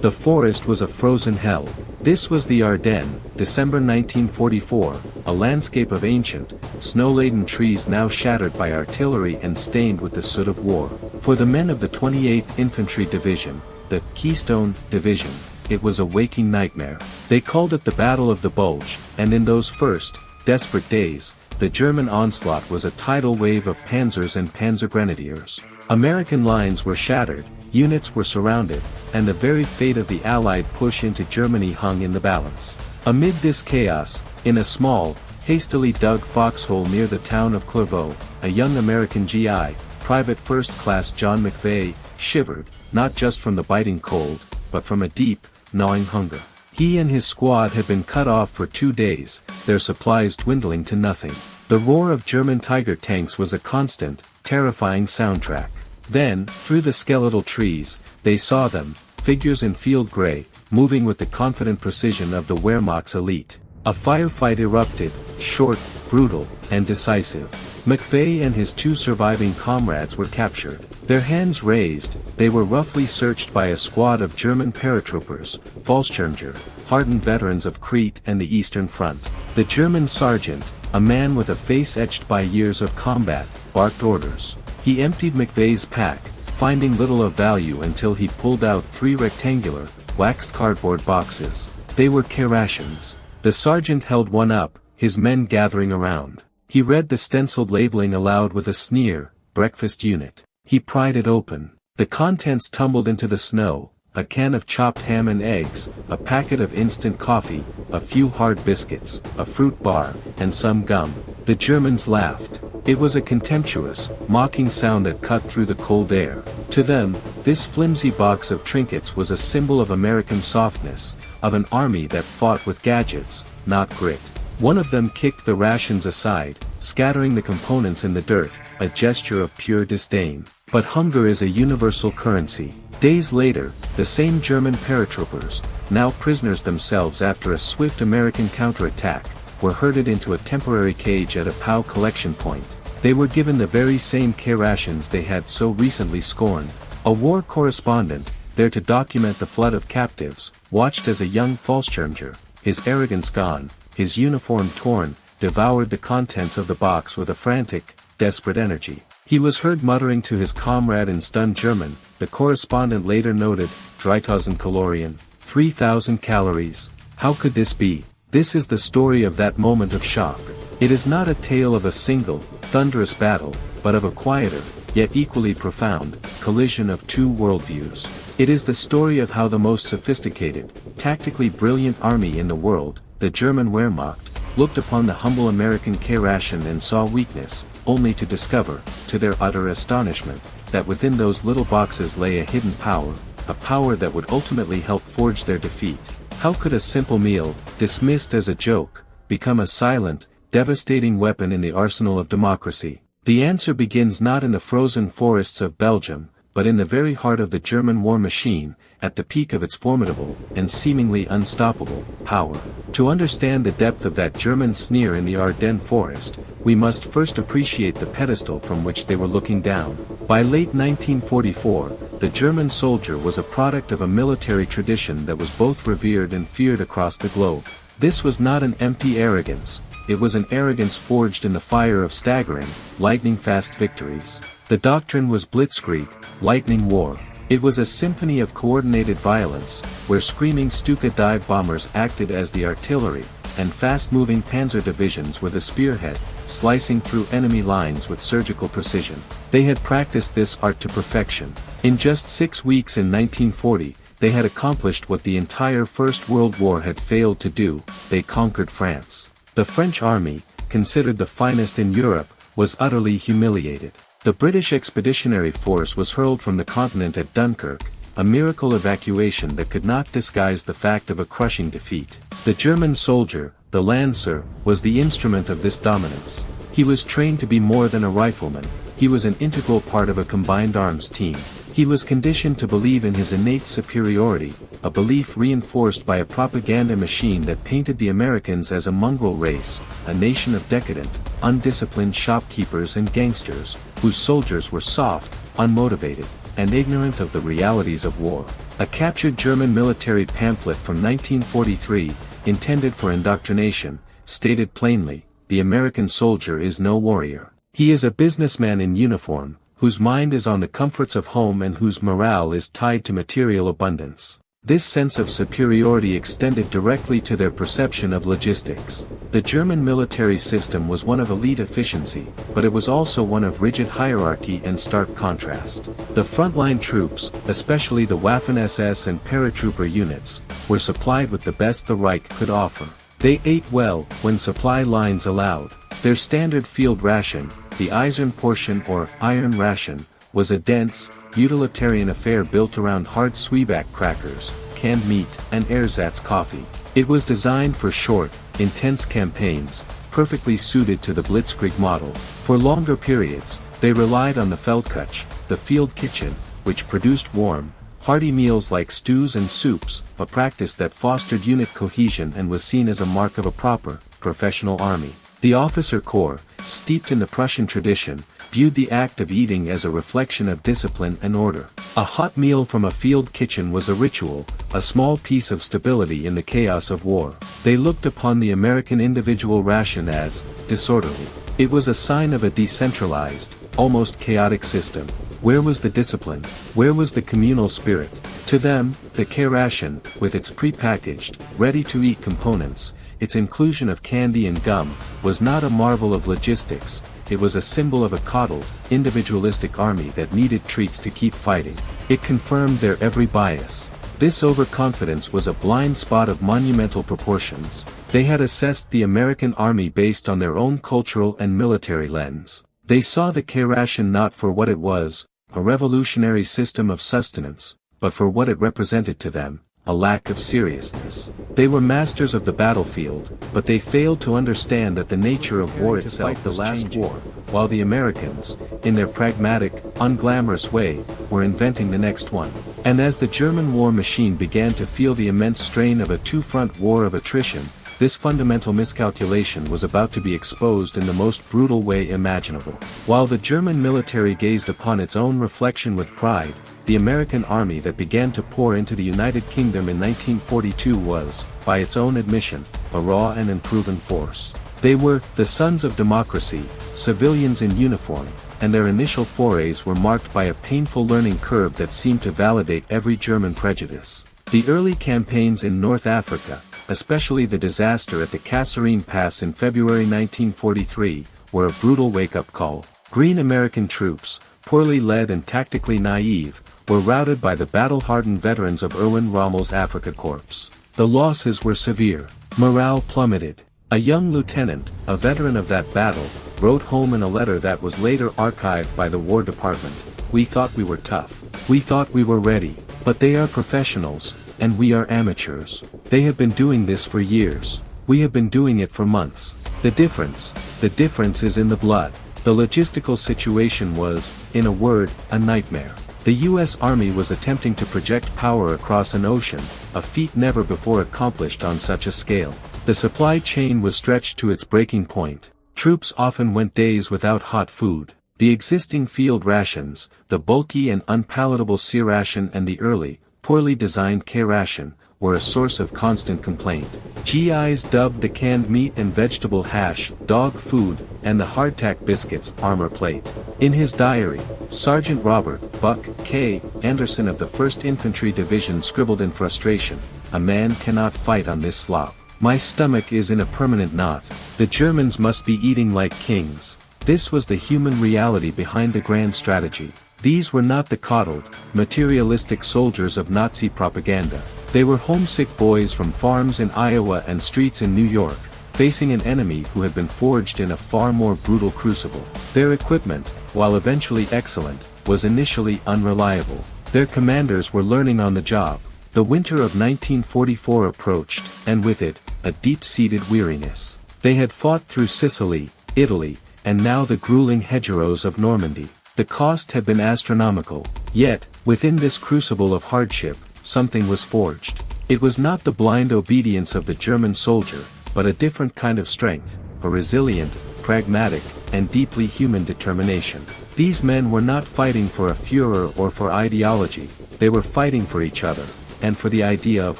The forest was a frozen hell. This was the Ardennes, December 1944, a landscape of ancient, snow-laden trees now shattered by artillery and stained with the soot of war. For the men of the 28th Infantry Division, the Keystone Division, it was a waking nightmare. They called it the Battle of the Bulge, and in those first, desperate days, the German onslaught was a tidal wave of panzers and panzergrenadiers. American lines were shattered, units were surrounded, and the very fate of the Allied push into Germany hung in the balance. Amid this chaos, in a small, hastily dug foxhole near the town of Clairvaux, a young American GI, Private First Class John McVeigh, shivered, not just from the biting cold, but from a deep, gnawing hunger. He and his squad had been cut off for 2 days, their supplies dwindling to nothing. The roar of German Tiger tanks was a constant, terrifying soundtrack. Then, through the skeletal trees, they saw them, figures in field gray, moving with the confident precision of the Wehrmacht's elite. A firefight erupted, short, brutal, and decisive. McVeigh and his 2 surviving comrades were captured. Their hands raised, they were roughly searched by a squad of German paratroopers, Fallschirmjäger, hardened veterans of Crete and the Eastern Front. The German sergeant, a man with a face etched by years of combat, barked orders. He emptied McVeigh's pack, finding little of value until he pulled out 3 rectangular, waxed cardboard boxes. They were K-rations. The sergeant held one up, his men gathering around. He read the stenciled labeling aloud with a sneer, breakfast unit. He pried it open. The contents tumbled into the snow, a can of chopped ham and eggs, a packet of instant coffee, a few hard biscuits, a fruit bar, and some gum. The Germans laughed. It was a contemptuous, mocking sound that cut through the cold air. To them, this flimsy box of trinkets was a symbol of American softness, of an army that fought with gadgets, not grit. One of them kicked the rations aside, scattering the components in the dirt, a gesture of pure disdain. But hunger is a universal currency. Days later, the same German paratroopers, now prisoners themselves after a swift American counterattack, were herded into a temporary cage at a POW collection point. They were given the very same K-rations they had so recently scorned. A war correspondent, there to document the flood of captives, watched as a young Fallschirmjäger, his arrogance gone, his uniform torn, devoured the contents of the box with a frantic, desperate energy. He was heard muttering to his comrade in stunned German. The correspondent later noted, 3000 Kalorien, 3000 calories. How could this be? This is the story of that moment of shock. It is not a tale of a single, thunderous battle, but of a quieter, yet equally profound, collision of 2 worldviews. It is the story of how the most sophisticated, tactically brilliant army in the world, the German Wehrmacht, looked upon the humble American K-ration and saw weakness, only to discover, to their utter astonishment, that within those little boxes lay a hidden power, a power that would ultimately help forge their defeat. How could a simple meal, dismissed as a joke, become a silent, devastating weapon in the arsenal of democracy? The answer begins not in the frozen forests of Belgium, but in the very heart of the German war machine, at the peak of its formidable, and seemingly unstoppable, power. To understand the depth of that German sneer in the Ardennes forest, we must first appreciate the pedestal from which they were looking down. By late 1944, the German soldier was a product of a military tradition that was both revered and feared across the globe. This was not an empty arrogance, it was an arrogance forged in the fire of staggering, lightning-fast victories. The doctrine was blitzkrieg, lightning war. It was a symphony of coordinated violence, where screaming Stuka dive bombers acted as the artillery, and fast-moving panzer divisions were the spearhead, slicing through enemy lines with surgical precision. They had practiced this art to perfection. In just 6 weeks in 1940, they had accomplished what the entire First World War had failed to do. They conquered France. The French army, considered the finest in Europe, was utterly humiliated. The British Expeditionary Force was hurled from the continent at Dunkirk, a miracle evacuation that could not disguise the fact of a crushing defeat. The German soldier, the Lancer, was the instrument of this dominance. He was trained to be more than a rifleman, he was an integral part of a combined arms team. He was conditioned to believe in his innate superiority, a belief reinforced by a propaganda machine that painted the Americans as a mongrel race, a nation of decadent, undisciplined shopkeepers and gangsters, whose soldiers were soft, unmotivated, and ignorant of the realities of war. A captured German military pamphlet from 1943, intended for indoctrination, stated plainly, "The American soldier is no warrior. He is a businessman in uniform, whose mind is on the comforts of home and whose morale is tied to material abundance." This sense of superiority extended directly to their perception of logistics. The German military system was one of elite efficiency, but it was also one of rigid hierarchy and stark contrast. The frontline troops, especially the Waffen-SS and paratrooper units, were supplied with the best the Reich could offer. They ate well, when supply lines allowed. Their standard field ration, the Eisenportion or iron ration, was a dense, utilitarian affair built around hard Zwieback crackers, canned meat, and ersatz coffee. It was designed for short, intense campaigns, perfectly suited to the Blitzkrieg model. For longer periods, they relied on the Feldküche, the field kitchen, which produced warm, hearty meals like stews and soups, a practice that fostered unit cohesion and was seen as a mark of a proper, professional army. The officer corps, steeped in the Prussian tradition, viewed the act of eating as a reflection of discipline and order. A hot meal from a field kitchen was a ritual, a small piece of stability in the chaos of war. They looked upon the American individual ration as disorderly. It was a sign of a decentralized, almost chaotic system. Where was the discipline? Where was the communal spirit? To them, the K-ration, with its prepackaged, ready-to-eat components, its inclusion of candy and gum, was not a marvel of logistics. It was a symbol of a coddled, individualistic army that needed treats to keep fighting. It confirmed their every bias. This overconfidence was a blind spot of monumental proportions. They had assessed the American army based on their own cultural and military lens. They saw the K-ration not for what it was, a revolutionary system of sustenance, but for what it represented to them, a lack of seriousness. They were masters of the battlefield, but they failed to understand that the nature of war itself was changing. While the Americans, in their pragmatic, unglamorous way, were inventing the next one. And as the German war machine began to feel the immense strain of a two-front war of attrition, this fundamental miscalculation was about to be exposed in the most brutal way imaginable. While the German military gazed upon its own reflection with pride, the American army that began to pour into the United Kingdom in 1942 was, by its own admission, a raw and unproven force. They were the sons of democracy, civilians in uniform, and their initial forays were marked by a painful learning curve that seemed to validate every German prejudice. The early campaigns in North Africa, especially the disaster at the Kasserine Pass in February 1943, were a brutal wake-up call. Green American troops, poorly led and tactically naive, were routed by the battle-hardened veterans of Erwin Rommel's Afrika Korps. The losses were severe. Morale plummeted. A young lieutenant, a veteran of that battle, wrote home in a letter that was later archived by the War Department. "We thought we were tough. We thought we were ready. But they are professionals, and we are amateurs. They have been doing this for years. We have been doing it for months. The difference is in the blood." The logistical situation was, in a word, a nightmare. The U.S. Army was attempting to project power across an ocean, a feat never before accomplished on such a scale. The supply chain was stretched to its breaking point. Troops often went days without hot food. The existing field rations, the bulky and unpalatable C ration and the early, poorly designed K-ration, were a source of constant complaint. GIs dubbed the canned meat and vegetable hash, dog food, and the hardtack biscuits, armor plate. In his diary, Sergeant Robert Buck K. Anderson of the 1st Infantry Division scribbled in frustration, "A man cannot fight on this slop. My stomach is in a permanent knot. The Germans must be eating like kings." This was the human reality behind the grand strategy. These were not the coddled, materialistic soldiers of Nazi propaganda. They were homesick boys from farms in Iowa and streets in New York, facing an enemy who had been forged in a far more brutal crucible. Their equipment, while eventually excellent, was initially unreliable. Their commanders were learning on the job. The winter of 1944 approached, and with it, a deep-seated weariness. They had fought through Sicily, Italy, and now the grueling hedgerows of Normandy. The cost had been astronomical, yet, within this crucible of hardship, something was forged. It was not the blind obedience of the German soldier, but a different kind of strength, a resilient, pragmatic, and deeply human determination. These men were not fighting for a Führer or for ideology, they were fighting for each other, and for the idea of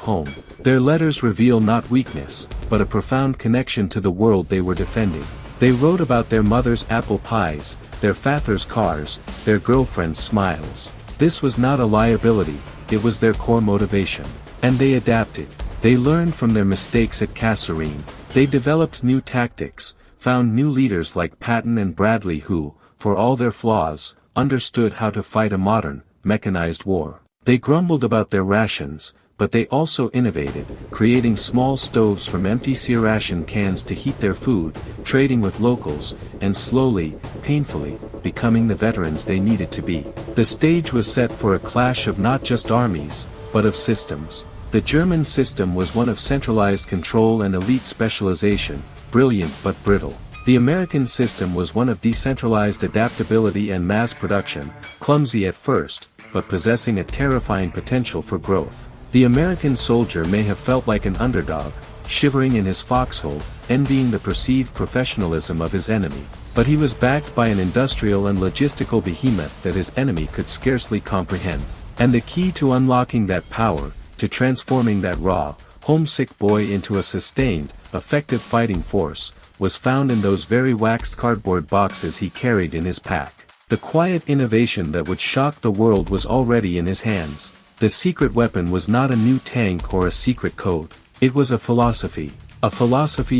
home. Their letters reveal not weakness, but a profound connection to the world they were defending. They wrote about their mother's apple pies, their father's cars, their girlfriend's smiles. This was not a liability, it was their core motivation. And they adapted. They learned from their mistakes at Calorie. They developed new tactics, found new leaders like Patton and Bradley who, for all their flaws, understood how to fight a modern, mechanized war. They grumbled about their rations, but they also innovated, creating small stoves from empty K-ration cans to heat their food, trading with locals, and slowly, painfully, becoming the veterans they needed to be. The stage was set for a clash of not just armies, but of systems. The German system was one of centralized control and elite specialization, brilliant but brittle. The American system was one of decentralized adaptability and mass production, clumsy at first, but possessing a terrifying potential for growth. The American soldier may have felt like an underdog, shivering in his foxhole, envying the perceived professionalism of his enemy, but he was backed by an industrial and logistical behemoth that his enemy could scarcely comprehend. And the key to unlocking that power, to transforming that raw, homesick boy into a sustained, effective fighting force, was found in those very waxed cardboard boxes he carried in his pack. The quiet innovation that would shock the world was already in his hands. The secret weapon was not a new tank or a secret code. It was a philosophy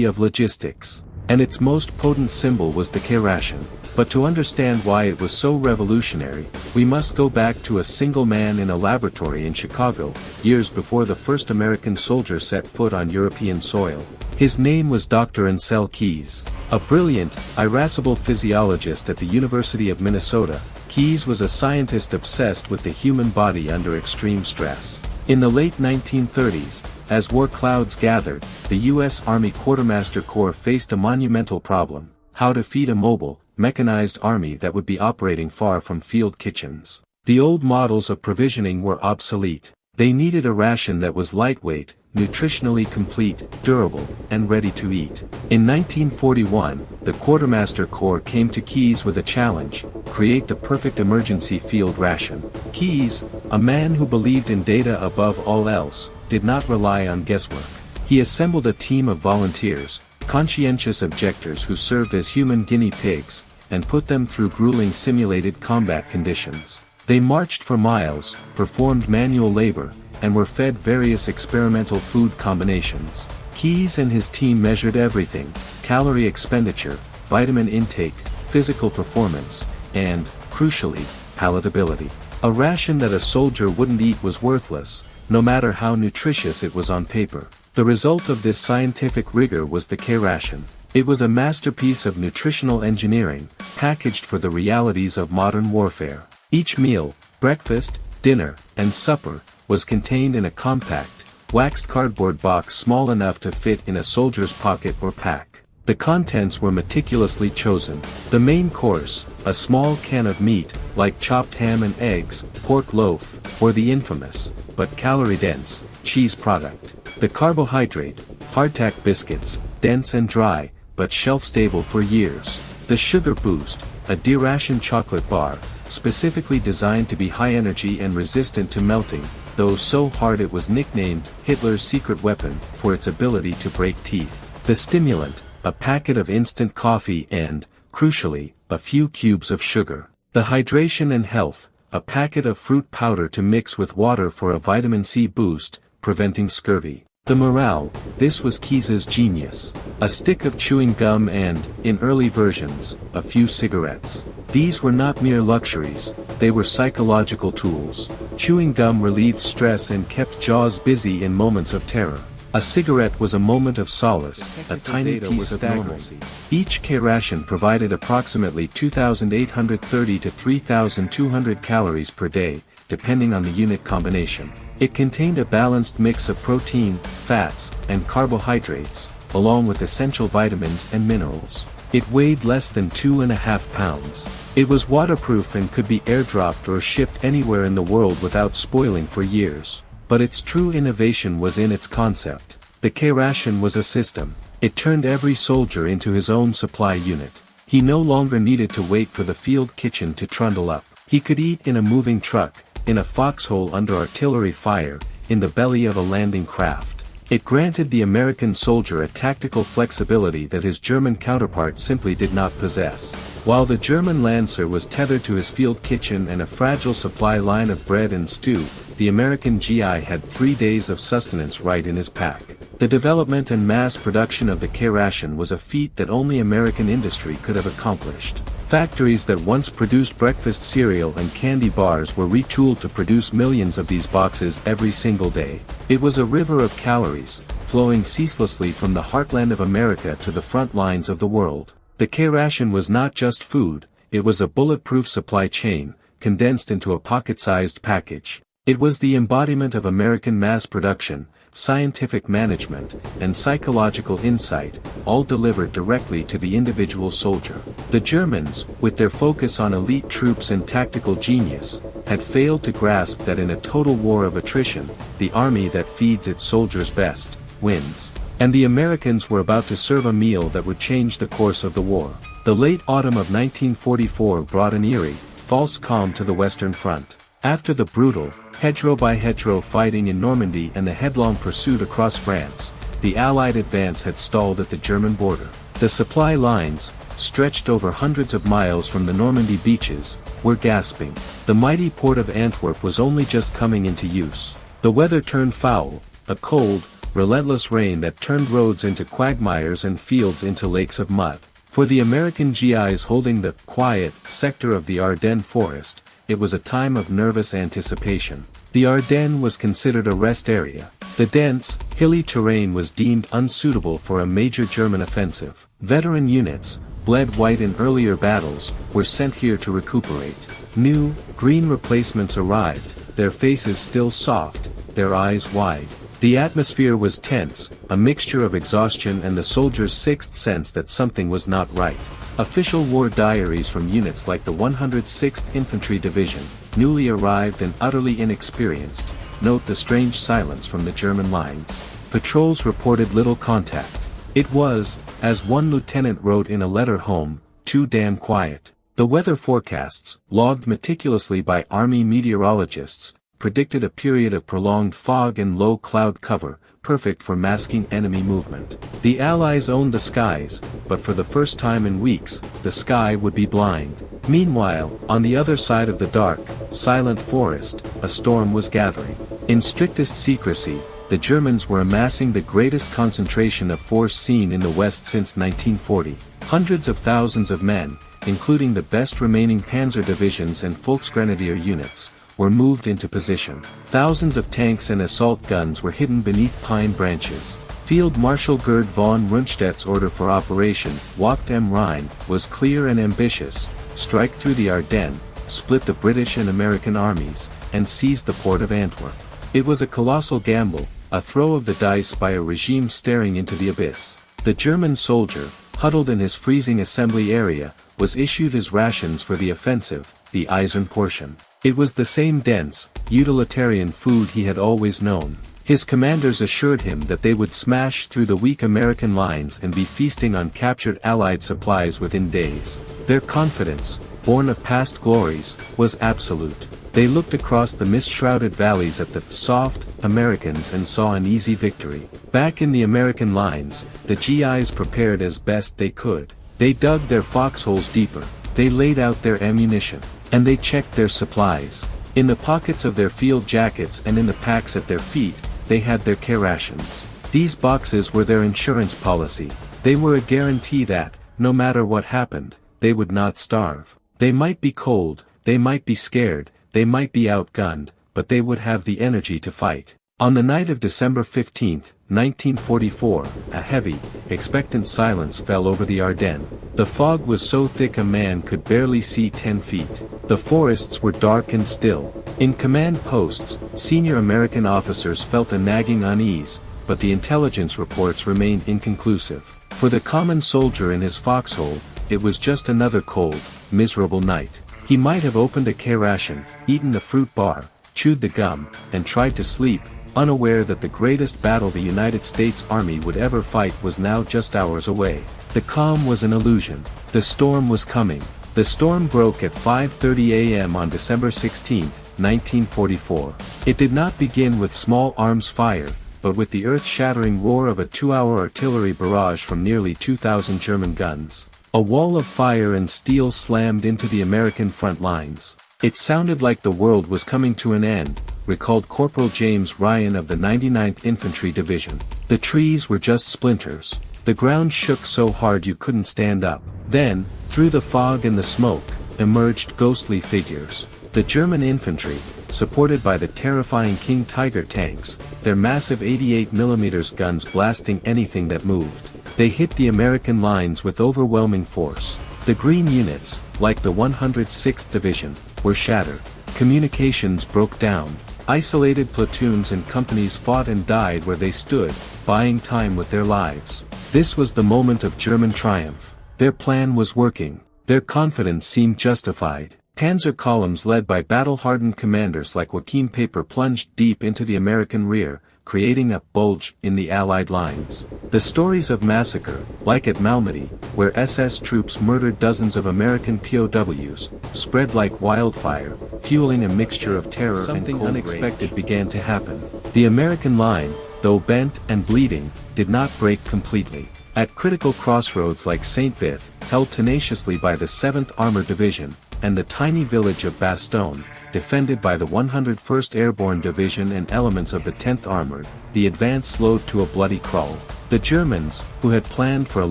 of logistics. And its most potent symbol was the K-ration. But to understand why it was so revolutionary, we must go back to a single man in a laboratory in Chicago, years before the first American soldier set foot on European soil. His name was Dr. Ansel Keys. A brilliant, irascible physiologist at the University of Minnesota, Keys was a scientist obsessed with the human body under extreme stress. In the late 1930s, as war clouds gathered, the U.S. Army Quartermaster Corps faced a monumental problem: how to feed a mobile, mechanized army that would be operating far from field kitchens. The old models of provisioning were obsolete. They needed a ration that was lightweight, nutritionally complete, durable, and ready to eat. In 1941, the Quartermaster Corps came to Keys with a challenge: create the perfect emergency field ration. Keys, a man who believed in data above all else, did not rely on guesswork. He assembled a team of volunteers, conscientious objectors who served as human guinea pigs, and put them through grueling simulated combat conditions. They marched for miles, performed manual labor, and were fed various experimental food combinations. Keys and his team measured everything: calorie expenditure, vitamin intake, physical performance, and, crucially, palatability. A ration that a soldier wouldn't eat was worthless, no matter how nutritious it was on paper. The result of this scientific rigor was the K-ration. It was a masterpiece of nutritional engineering, packaged for the realities of modern warfare. Each meal, breakfast, dinner, and supper, was contained in a compact, waxed cardboard box small enough to fit in a soldier's pocket or pack. The contents were meticulously chosen. The main course, a small can of meat, like chopped ham and eggs, pork loaf, or the infamous, but calorie-dense, cheese product. The carbohydrate, hardtack biscuits, dense and dry, but shelf-stable for years. The sugar boost, a D-ration chocolate bar, specifically designed to be high-energy and resistant to melting, though so hard it was nicknamed Hitler's secret weapon for its ability to break teeth. The stimulant, a packet of instant coffee and, crucially, a few cubes of sugar. The hydration and health, a packet of fruit powder to mix with water for a vitamin C boost, preventing scurvy. The morale, this was Keys's genius. A stick of chewing gum and, in early versions, a few cigarettes. These were not mere luxuries, they were psychological tools. Chewing gum relieved stress and kept jaws busy in moments of terror. A cigarette was a moment of solace, a tiny piece of normalcy. Each K-ration provided approximately 2,830 to 3,200 calories per day, depending on the unit combination. It contained a balanced mix of protein, fats, and carbohydrates, along with essential vitamins and minerals. It weighed less than 2.5 pounds. It was waterproof and could be airdropped or shipped anywhere in the world without spoiling for years. But its true innovation was in its concept. The K-ration was a system. It turned every soldier into his own supply unit. He no longer needed to wait for the field kitchen to trundle up. He could eat in a moving truck, in a foxhole under artillery fire, in the belly of a landing craft. It granted the American soldier a tactical flexibility that his German counterpart simply did not possess. While the German Lancer was tethered to his field kitchen and a fragile supply line of bread and stew, the American GI had 3 days of sustenance right in his pack. The development and mass production of the K-ration was a feat that only American industry could have accomplished. Factories that once produced breakfast cereal and candy bars were retooled to produce millions of these boxes every single day. It was a river of calories, flowing ceaselessly from the heartland of America to the front lines of the world. The K-ration was not just food, it was a bulletproof supply chain, condensed into a pocket-sized package. It was the embodiment of American mass production, scientific management, and psychological insight, all delivered directly to the individual soldier. The Germans, with their focus on elite troops and tactical genius, had failed to grasp that in a total war of attrition, the army that feeds its soldiers best, wins. And the Americans were about to serve a meal that would change the course of the war. The late autumn of 1944 brought an eerie, false calm to the Western Front. After the brutal, hedgerow-by-hedgerow fighting in Normandy and the headlong pursuit across France, the Allied advance had stalled at the German border. The supply lines, stretched over hundreds of miles from the Normandy beaches, were gasping. The mighty port of Antwerp was only just coming into use. The weather turned foul, a cold, relentless rain that turned roads into quagmires and fields into lakes of mud. For the American GIs holding the quiet sector of the Ardennes forest, it was a time of nervous anticipation. The Ardennes was considered a rest area. The dense, hilly terrain was deemed unsuitable for a major German offensive. Veteran units, bled white in earlier battles, were sent here to recuperate. New, green replacements arrived, their faces still soft, their eyes wide. The atmosphere was tense, a mixture of exhaustion and the soldier's sixth sense that something was not right. Official war diaries from units like the 106th Infantry Division, newly arrived and utterly inexperienced, note the strange silence from the German lines. Patrols reported little contact. It was, as one lieutenant wrote in a letter home, too damn quiet. The weather forecasts, logged meticulously by Army meteorologists, predicted a period of prolonged fog and low cloud cover, perfect for masking enemy movement. The Allies owned the skies, but for the first time in weeks, the sky would be blind. Meanwhile, on the other side of the dark, silent forest, a storm was gathering. In strictest secrecy, the Germans were amassing the greatest concentration of force seen in the West since 1940. Hundreds of thousands of men, including the best remaining panzer divisions and Volksgrenadier units, were moved into position. Thousands of tanks and assault guns were hidden beneath pine branches. Field Marshal Gerd von Rundstedt's order for Operation Wacht am Rhein was clear and ambitious: strike through the Ardennes, split the British and American armies, and seize the port of Antwerp. It was a colossal gamble, a throw of the dice by a regime staring into the abyss. The German soldier, huddled in his freezing assembly area, was issued his rations for the offensive, the Eisern portion. It was the same dense, utilitarian food he had always known. His commanders assured him that they would smash through the weak American lines and be feasting on captured Allied supplies within days. Their confidence, born of past glories, was absolute. They looked across the mist-shrouded valleys at the soft Americans and saw an easy victory. Back in the American lines, the GIs prepared as best they could. They dug their foxholes deeper, they laid out their ammunition, and they checked their supplies. In the pockets of their field jackets and in the packs at their feet, they had their K-rations. These boxes were their insurance policy. They were a guarantee that, no matter what happened, they would not starve. They might be cold, they might be scared, they might be outgunned, but they would have the energy to fight. On the night of December 15, 1944, a heavy, expectant silence fell over the Ardennes. The fog was so thick a man could barely see 10 feet. The forests were dark and still. In command posts, senior American officers felt a nagging unease, but the intelligence reports remained inconclusive. For the common soldier in his foxhole, it was just another cold, miserable night. He might have opened a K-ration, eaten the fruit bar, chewed the gum, and tried to sleep, unaware that the greatest battle the United States Army would ever fight was now just hours away. The calm was an illusion. The storm was coming. The storm broke at 5:30 a.m. on December 16, 1944. It did not begin with small arms fire, but with the earth-shattering roar of a 2-hour artillery barrage from nearly 2,000 German guns. A wall of fire and steel slammed into the American front lines. It sounded like the world was coming to an end, recalled Corporal James Ryan of the 99th Infantry Division. The trees were just splinters. The ground shook so hard you couldn't stand up. Then, through the fog and the smoke, emerged ghostly figures. The German infantry, supported by the terrifying King Tiger tanks, their massive 88mm guns blasting anything that moved. They hit the American lines with overwhelming force. The green units, like the 106th Division, were shattered. Communications broke down. Isolated platoons and companies fought and died where they stood, buying time with their lives. This was the moment of German triumph. Their plan was working. Their confidence seemed justified. Panzer columns led by battle-hardened commanders like Joachim Paper plunged deep into the American rear, creating a bulge in the Allied lines. The stories of massacre, like at Malmedy, where SS troops murdered dozens of American POWs, spread like wildfire, fueling a mixture of terror and cold rage. Something unexpected began to happen. The American line, though bent and bleeding, did not break completely. At critical crossroads like St. Vith, held tenaciously by the 7th Armored Division, and the tiny village of Bastogne, defended by the 101st Airborne Division and elements of the 10th Armored, the advance slowed to a bloody crawl. The Germans, who had planned for a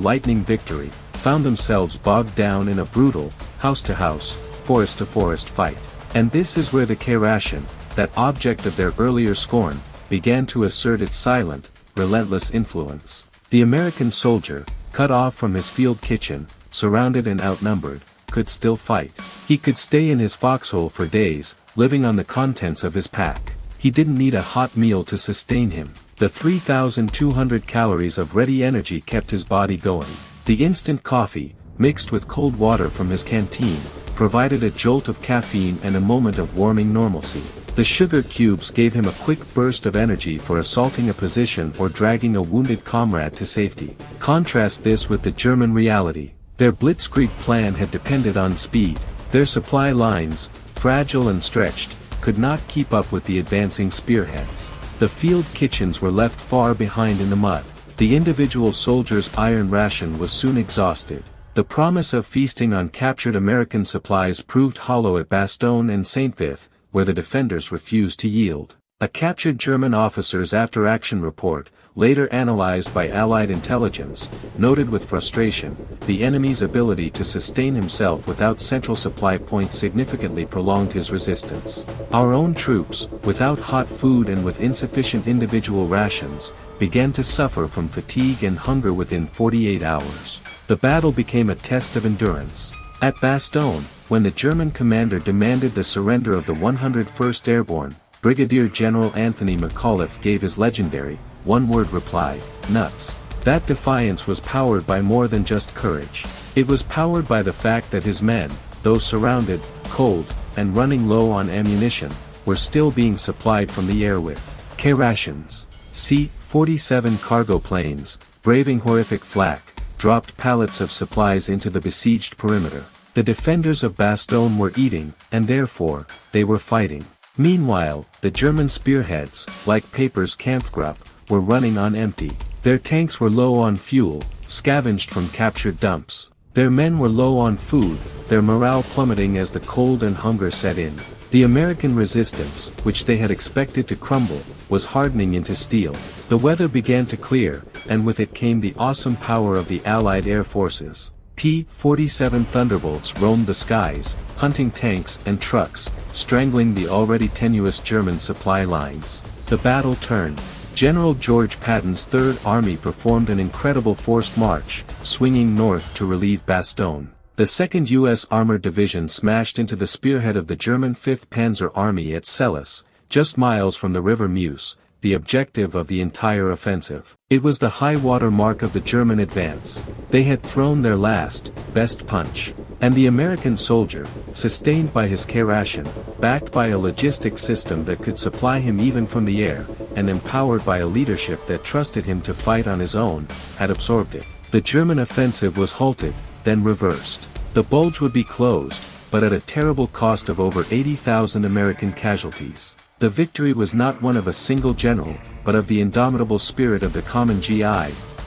lightning victory, found themselves bogged down in a brutal, house-to-house, forest-to-forest fight. And this is where the K-ration, that object of their earlier scorn, began to assert its silent, relentless influence. The American soldier, cut off from his field kitchen, surrounded and outnumbered, could still fight. He could stay in his foxhole for days, living on the contents of his pack. He didn't need a hot meal to sustain him. The 3,200 calories of ready energy kept his body going. The instant coffee, mixed with cold water from his canteen, provided a jolt of caffeine and a moment of warming normalcy. The sugar cubes gave him a quick burst of energy for assaulting a position or dragging a wounded comrade to safety. Contrast this with the German reality. Their blitzkrieg plan had depended on speed. Their supply lines, fragile and stretched, could not keep up with the advancing spearheads. The field kitchens were left far behind in the mud. The individual soldier's iron ration was soon exhausted. The promise of feasting on captured American supplies proved hollow at Bastogne and St. Vith, where the defenders refused to yield. A captured German officer's after-action report, later analyzed by Allied intelligence, noted with frustration, the enemy's ability to sustain himself without central supply points significantly prolonged his resistance. Our own troops, without hot food and with insufficient individual rations, began to suffer from fatigue and hunger within 48 hours. The battle became a test of endurance. At Bastogne, when the German commander demanded the surrender of the 101st Airborne, Brigadier General Anthony McAuliffe gave his legendary, one-word reply, "Nuts." That defiance was powered by more than just courage. It was powered by the fact that his men, though surrounded, cold, and running low on ammunition, were still being supplied from the air with K-rations. C-47 cargo planes, braving horrific flak, dropped pallets of supplies into the besieged perimeter. The defenders of Bastogne were eating, and therefore, they were fighting. Meanwhile, the German spearheads, like Paper's Kampfgruppe, were running on empty. Their tanks were low on fuel, scavenged from captured dumps. Their men were low on food, their morale plummeting as the cold and hunger set in. The American resistance, which they had expected to crumble, was hardening into steel. The weather began to clear, and with it came the awesome power of the Allied air forces. P-47 Thunderbolts roamed the skies, hunting tanks and trucks, strangling the already tenuous German supply lines. The battle turned. General George Patton's Third Army performed an incredible forced march, swinging north to relieve Bastogne. The 2nd U.S. Armored Division smashed into the spearhead of the German 5th Panzer Army at Celles, just miles from the River Meuse, the objective of the entire offensive. It was the high water mark of the German advance. They had thrown their last, best punch. And the American soldier, sustained by his K-ration, backed by a logistic system that could supply him even from the air, and empowered by a leadership that trusted him to fight on his own, had absorbed it. The German offensive was halted, then reversed. The bulge would be closed, but at a terrible cost of over 80,000 American casualties. The victory was not one of a single general, but of the indomitable spirit of the common GI,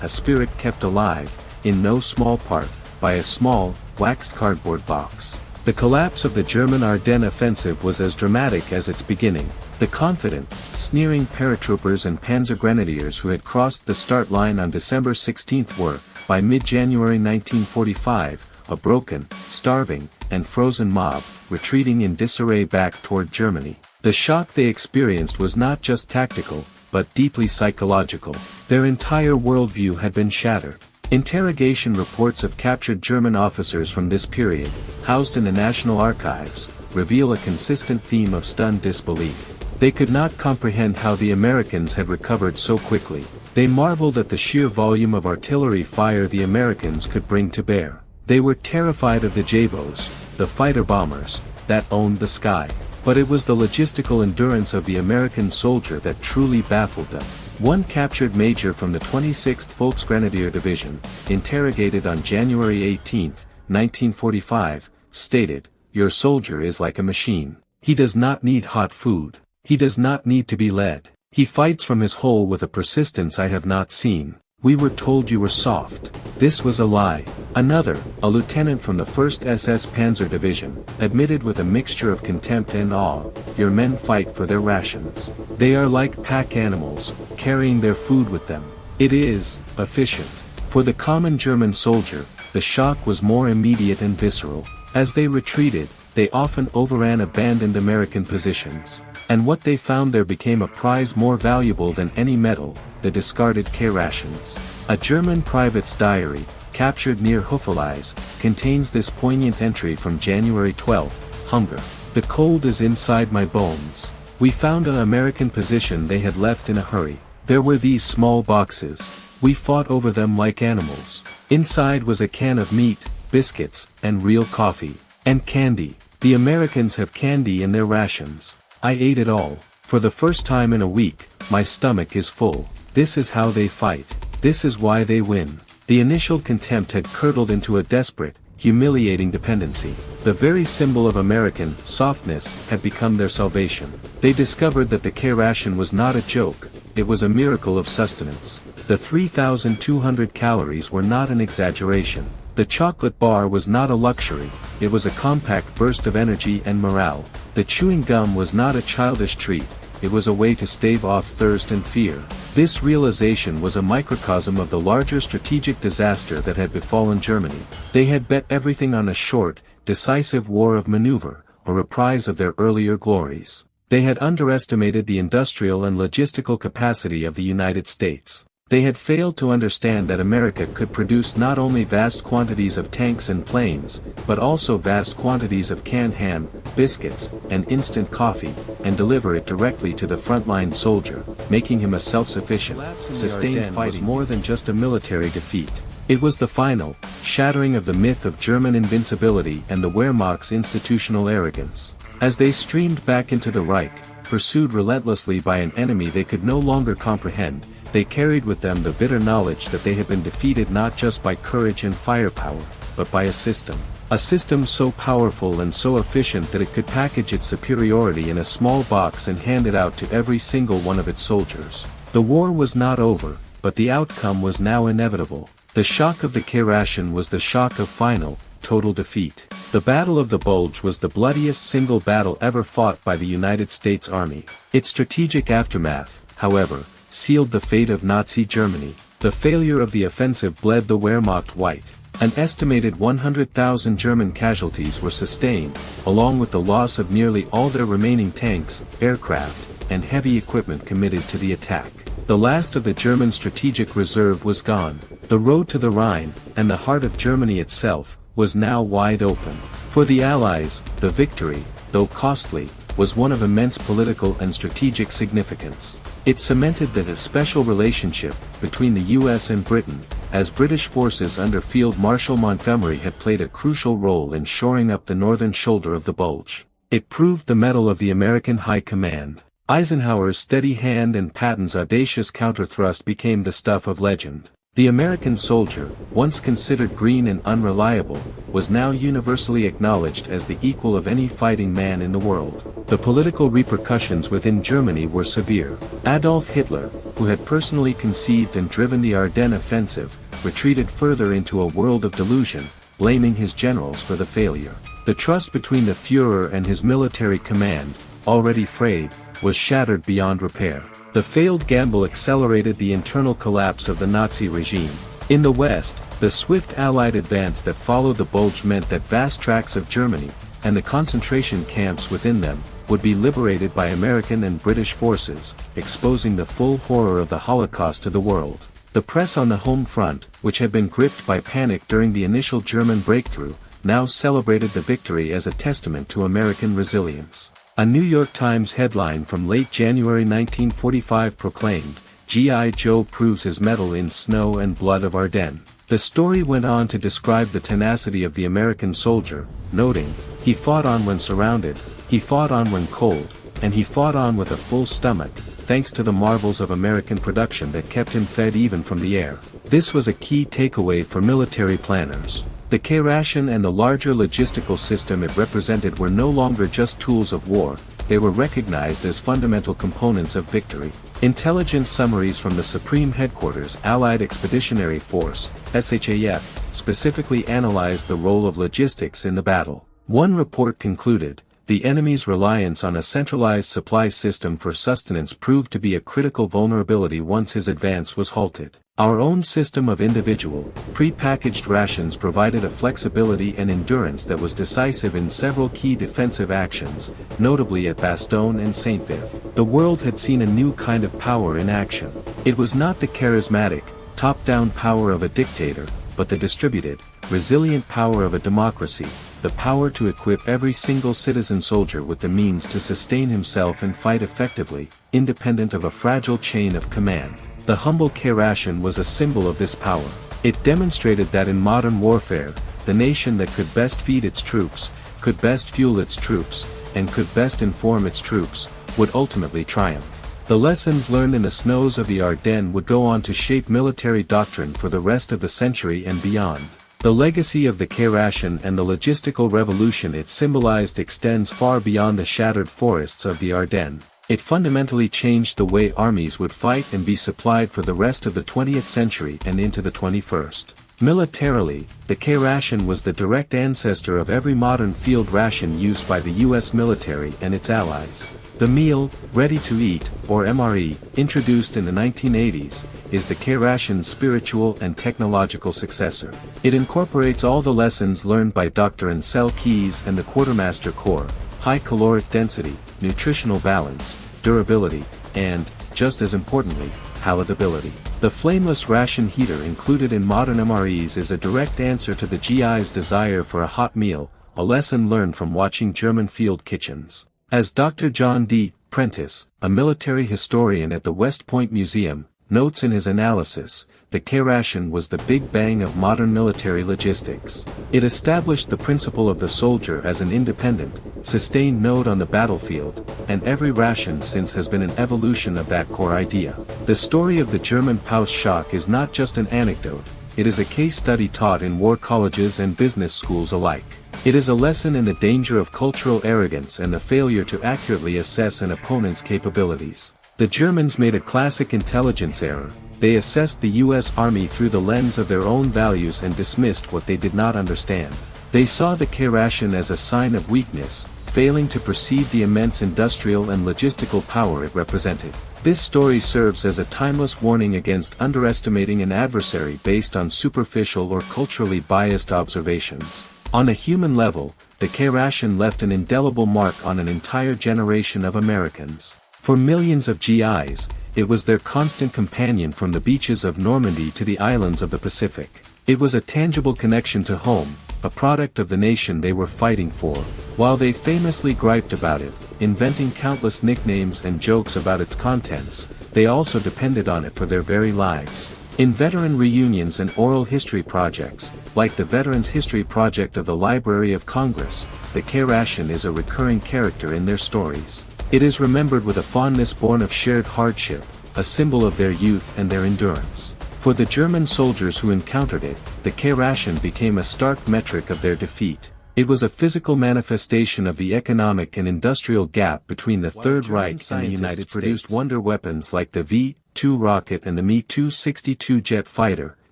a spirit kept alive, in no small part, by a small, waxed cardboard box. The collapse of the German Ardennes offensive was as dramatic as its beginning. The confident, sneering paratroopers and panzer grenadiers who had crossed the start line on December 16 were, by mid-January 1945, a broken, starving, and frozen mob, retreating in disarray back toward Germany. The shock they experienced was not just tactical, but deeply psychological. Their entire worldview had been shattered. Interrogation reports of captured German officers from this period, housed in the National Archives, reveal a consistent theme of stunned disbelief. They could not comprehend how the Americans had recovered so quickly. They marveled at the sheer volume of artillery fire the Americans could bring to bear. They were terrified of the J-bows, the fighter bombers, that owned the sky. But it was the logistical endurance of the American soldier that truly baffled them. One captured major from the 26th Volksgrenadier Division, interrogated on January 18, 1945, stated, "Your soldier is like a machine. He does not need hot food. He does not need to be led. He fights from his hole with a persistence I have not seen. We were told you were soft." This was a lie. Another, a lieutenant from the 1st SS Panzer Division, admitted with a mixture of contempt and awe, "Your men fight for their rations. They are like pack animals, carrying their food with them. It is efficient." For the common German soldier, the shock was more immediate and visceral. As they retreated, they often overran abandoned American positions. And what they found there became a prize more valuable than any medal, the discarded K-rations. A German private's diary, captured near Huffeleis, contains this poignant entry from January 12, "Hunger. The cold is inside my bones. We found an American position they had left in a hurry. There were these small boxes. We fought over them like animals. Inside was a can of meat, biscuits, and real coffee. And candy. The Americans have candy in their rations. I ate it all. For the first time in a week, my stomach is full. This is how they fight. This is why they win." The initial contempt had curdled into a desperate, humiliating dependency. The very symbol of American softness had become their salvation. They discovered that the K-ration was not a joke, it was a miracle of sustenance. The 3,200 calories were not an exaggeration. The chocolate bar was not a luxury, it was a compact burst of energy and morale. The chewing gum was not a childish treat, it was a way to stave off thirst and fear. This realization was a microcosm of the larger strategic disaster that had befallen Germany. They had bet everything on a short, decisive war of maneuver, a reprise of their earlier glories. They had underestimated the industrial and logistical capacity of the United States. They had failed to understand that America could produce not only vast quantities of tanks and planes, but also vast quantities of canned ham, biscuits, and instant coffee, and deliver it directly to the frontline soldier, making him a self-sufficient, sustained fight. Was more than just a military defeat. It was the final, shattering of the myth of German invincibility and the Wehrmacht's institutional arrogance. As they streamed back into the Reich, pursued relentlessly by an enemy they could no longer comprehend, they carried with them the bitter knowledge that they had been defeated not just by courage and firepower, but by a system. A system so powerful and so efficient that it could package its superiority in a small box and hand it out to every single one of its soldiers. The war was not over, but the outcome was now inevitable. The shock of the K-ration was the shock of final, total defeat. The Battle of the Bulge was the bloodiest single battle ever fought by the United States Army. Its strategic aftermath, however, sealed the fate of Nazi Germany. The failure of the offensive bled the Wehrmacht white. An estimated 100,000 German casualties were sustained, along with the loss of nearly all their remaining tanks, aircraft, and heavy equipment committed to the attack. The last of the German strategic reserve was gone. The road to the Rhine, and the heart of Germany itself, was now wide open. For the Allies, the victory, though costly, was one of immense political and strategic significance. It cemented that a special relationship between the US and Britain, as British forces under Field Marshal Montgomery had played a crucial role in shoring up the northern shoulder of the Bulge. It proved the mettle of the American High Command. Eisenhower's steady hand and Patton's audacious counterthrust became the stuff of legend. The American soldier, once considered green and unreliable, was now universally acknowledged as the equal of any fighting man in the world. The political repercussions within Germany were severe. Adolf Hitler, who had personally conceived and driven the Ardennes offensive, retreated further into a world of delusion, blaming his generals for the failure. The trust between the Führer and his military command, already frayed, was shattered beyond repair. The failed gamble accelerated the internal collapse of the Nazi regime. In the West, the swift Allied advance that followed the Bulge meant that vast tracts of Germany, and the concentration camps within them, would be liberated by American and British forces, exposing the full horror of the Holocaust to the world. The press on the home front, which had been gripped by panic during the initial German breakthrough, now celebrated the victory as a testament to American resilience. A New York Times headline from late January 1945 proclaimed, "G.I. Joe proves his mettle in snow and blood of Ardennes." The story went on to describe the tenacity of the American soldier, noting, "He fought on when surrounded, he fought on when cold, and he fought on with a full stomach, thanks to the marvels of American production that kept him fed even from the air." This was a key takeaway for military planners. The K-ration and the larger logistical system it represented were no longer just tools of war, they were recognized as fundamental components of victory. Intelligence summaries from the Supreme Headquarters Allied Expeditionary Force, SHAF, specifically analyzed the role of logistics in the battle. One report concluded, "The enemy's reliance on a centralized supply system for sustenance proved to be a critical vulnerability once his advance was halted. Our own system of individual, pre-packaged rations provided a flexibility and endurance that was decisive in several key defensive actions, notably at Bastogne and Saint-Vith. The world had seen a new kind of power in action. It was not the charismatic, top-down power of a dictator, but the distributed, resilient power of a democracy, the power to equip every single citizen soldier with the means to sustain himself and fight effectively, independent of a fragile chain of command." The humble K-ration was a symbol of this power. It demonstrated that in modern warfare, the nation that could best feed its troops, could best fuel its troops, and could best inform its troops, would ultimately triumph. The lessons learned in the snows of the Ardennes would go on to shape military doctrine for the rest of the century and beyond. The legacy of the K-ration and the logistical revolution it symbolized extends far beyond the shattered forests of the Ardennes. It fundamentally changed the way armies would fight and be supplied for the rest of the 20th century and into the 21st. Militarily, the K-ration was the direct ancestor of every modern field ration used by the U.S. military and its allies. The meal, ready to eat, or MRE, introduced in the 1980s, is the K-ration's spiritual and technological successor. It incorporates all the lessons learned by Dr. Ansel Keys and the Quartermaster Corps: high caloric density, nutritional balance, durability, and, just as importantly, palatability. The flameless ration heater included in modern MREs is a direct answer to the GI's desire for a hot meal, a lesson learned from watching German field kitchens. As Dr. John D. Prentice, a military historian at the West Point Museum, notes in his analysis, the K-ration was the big bang of modern military logistics. It established the principle of the soldier as an independent, sustained node on the battlefield, and every ration since has been an evolution of that core idea. The story of the German POWs shock is not just an anecdote, it is a case study taught in war colleges and business schools alike. It is a lesson in the danger of cultural arrogance and the failure to accurately assess an opponent's capabilities. The Germans made a classic intelligence error. They assessed the U.S. Army through the lens of their own values and dismissed what they did not understand. They saw the K-ration as a sign of weakness, failing to perceive the immense industrial and logistical power it represented. This story serves as a timeless warning against underestimating an adversary based on superficial or culturally biased observations. On a human level, the K-ration left an indelible mark on an entire generation of Americans. For millions of GIs, it was their constant companion from the beaches of Normandy to the islands of the Pacific. It was a tangible connection to home, a product of the nation they were fighting for. While they famously griped about it, inventing countless nicknames and jokes about its contents, they also depended on it for their very lives. In veteran reunions and oral history projects, like the Veterans History Project of the Library of Congress, the K-ration is a recurring character in their stories. It is remembered with a fondness born of shared hardship, a symbol of their youth and their endurance. For the German soldiers who encountered it, the K-ration became a stark metric of their defeat. It was a physical manifestation of the economic and industrial gap between the Third Reich and the United States. Produced wonder weapons like the V-2 rocket and the Me-262 jet fighter,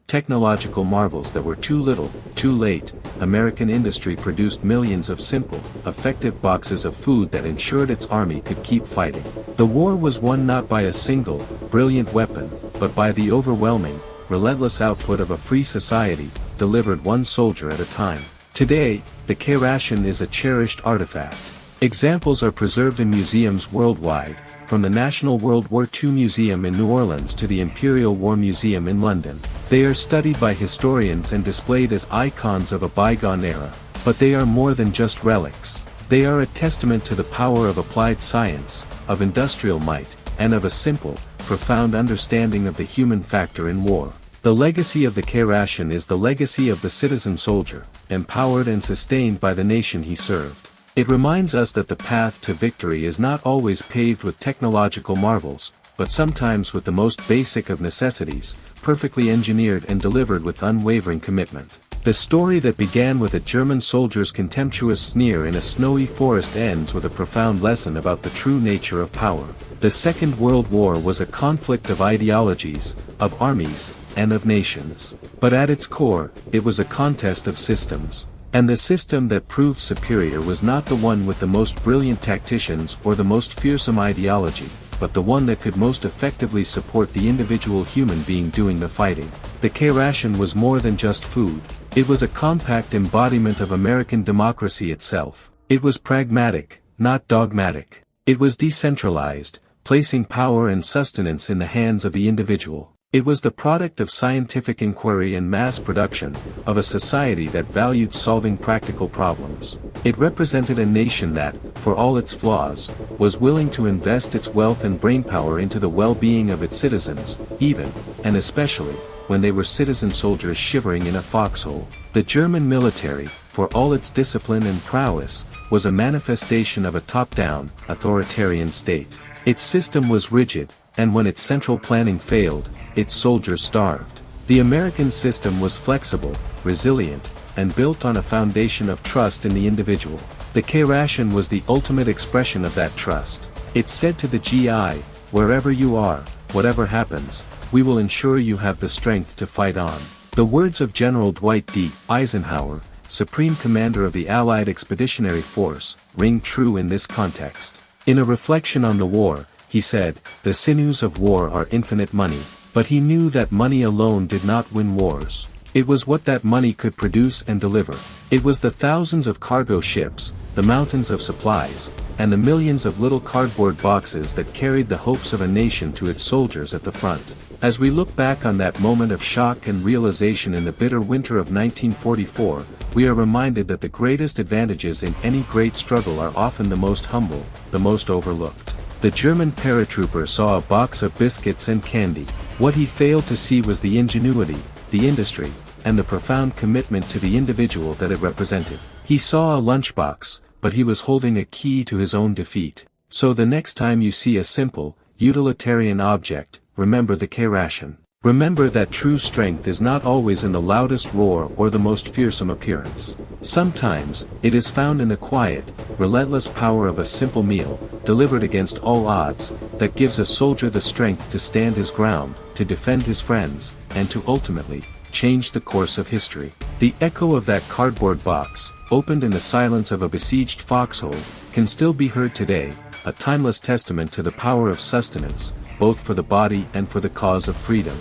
technological marvels that were too little, too late. American industry produced millions of simple, effective boxes of food that ensured its army could keep fighting. The war was won not by a single, brilliant weapon, but by the overwhelming, relentless output of a free society, delivered one soldier at a time. Today, the K-ration is a cherished artifact. Examples are preserved in museums worldwide, from the National World War II Museum in New Orleans to the Imperial War Museum in London. They are studied by historians and displayed as icons of a bygone era, but they are more than just relics. They are a testament to the power of applied science, of industrial might, and of a simple, profound understanding of the human factor in war. The legacy of the K-ration is the legacy of the citizen soldier, empowered and sustained by the nation he served. It reminds us that the path to victory is not always paved with technological marvels, but sometimes with the most basic of necessities, perfectly engineered and delivered with unwavering commitment. The story that began with a German soldier's contemptuous sneer in a snowy forest ends with a profound lesson about the true nature of power. The Second World War was a conflict of ideologies, of armies, and of nations. But at its core, it was a contest of systems. And the system that proved superior was not the one with the most brilliant tacticians or the most fearsome ideology, but the one that could most effectively support the individual human being doing the fighting. The K-ration was more than just food. It was a compact embodiment of American democracy itself. It was pragmatic, not dogmatic. It was decentralized, placing power and sustenance in the hands of the individual. It was the product of scientific inquiry and mass production, of a society that valued solving practical problems. It represented a nation that, for all its flaws, was willing to invest its wealth and brainpower into the well-being of its citizens, even, and especially, when they were citizen soldiers shivering in a foxhole. The German military, for all its discipline and prowess, was a manifestation of a top-down, authoritarian state. Its system was rigid, and when its central planning failed, its soldiers starved. The American system was flexible, resilient, and built on a foundation of trust in the individual. The K-ration was the ultimate expression of that trust. It said to the GI, "Wherever you are, whatever happens, we will ensure you have the strength to fight on." The words of General Dwight D. Eisenhower, Supreme Commander of the Allied Expeditionary Force, ring true in this context. In a reflection on the war, he said, "The sinews of war are infinite money." But he knew that money alone did not win wars. It was what that money could produce and deliver. It was the thousands of cargo ships, the mountains of supplies, and the millions of little cardboard boxes that carried the hopes of a nation to its soldiers at the front. As we look back on that moment of shock and realization in the bitter winter of 1944, we are reminded that the greatest advantages in any great struggle are often the most humble, the most overlooked. The German paratrooper saw a box of biscuits and candy. What he failed to see was the ingenuity, the industry, and the profound commitment to the individual that it represented. He saw a lunchbox, but he was holding a key to his own defeat. So the next time you see a simple, utilitarian object, remember the K-ration. Remember that true strength is not always in the loudest roar or the most fearsome appearance. Sometimes, it is found in the quiet, relentless power of a simple meal, delivered against all odds, that gives a soldier the strength to stand his ground, to defend his friends, and to ultimately, change the course of history. The echo of that cardboard box, opened in the silence of a besieged foxhole, can still be heard today, a timeless testament to the power of sustenance, both for the body and for the cause of freedom.